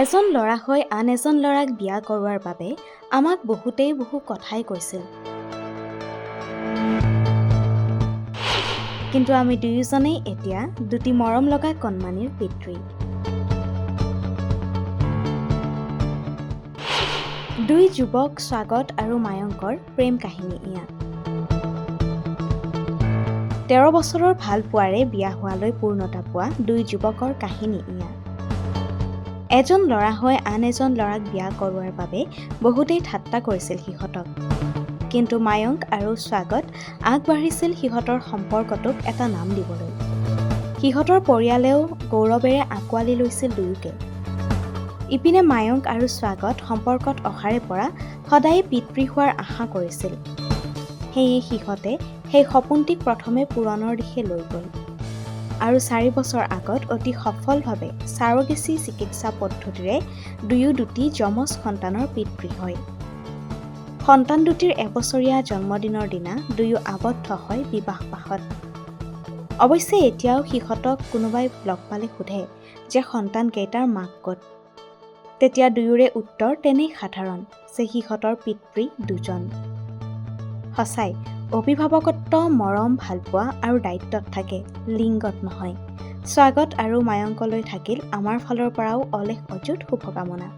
এজন ল'ৰা হৈ আন এজন ল'ৰাক বিয়া কৰোৱাৰ বাবে আমাক বহু কথাই কৈছিল। কিন্তু আমি দুয়োজনেই এতিয়া দুটি মৰম লগা কণমানিৰ পিতৃ। দুই যুৱক স্বাগত আৰু মায়ংকৰ প্ৰেম কাহিনী এয়া। 13 বছৰৰ ভাল পোৱাৰে বিয়া হোৱালৈ পূৰ্ণতা পোৱা দুই যুৱকৰ কাহিনী এয়া। এজন ল'ৰা হৈ আন এজন ল'ৰাক বিয়া কৰোৱাৰ বাবে বহুতেই ঠাট্টা কৰিছিল সিহঁতক। কিন্তু মায়ংক আৰু স্বাগত আগবাঢ়িছিল সিহঁতৰ সম্পৰ্কটোক এটা নাম দিবলৈ। সিহঁতৰ পৰিয়ালেও গৌৰৱেৰে আঁকোৱালি লৈছিল দুয়োকে। ইপিনে মায়ংক আৰু স্বাগত সম্পৰ্কত অহাৰে পৰা সদায় পিতৃ হোৱাৰ আশা কৰিছিল। সেয়ে সিহঁতে সেই সপোনটিক প্ৰথমে পূৰণৰ দিশে লৈ গ'ল। আৰু 4 বছৰ আগত অতি সফলভাৱে সাৰগেচি চিকিৎসা পদ্ধতিৰে দুটি যমজ সন্তানৰ পিতৃ হয়। সন্তান দুটিৰ 1 বছৰীয়া জন্মদিনৰ দিনা দুয়ো আবদ্ধ হয় বিবাহপাশত। অৱশ্যে এতিয়াও সিহঁতক কোনোবাই লগ পালে সোধে যে সন্তান কেইটাৰ মাক ক'ত। তেতিয়া দুয়োৰে উত্তৰ তেনেই সাধাৰণ যে সিহঁতৰ পিতৃ দুজন। সঁচাই অভিভাৱকত্ব মৰম ভালপোৱা আৰু দায়িত্বত থাকে, লিংগত নহয়। স্বাগত আৰু মায়ংকলৈ থাকিল আমাৰ ফালৰ পৰাও অলেখ অযুত শুভকামনা।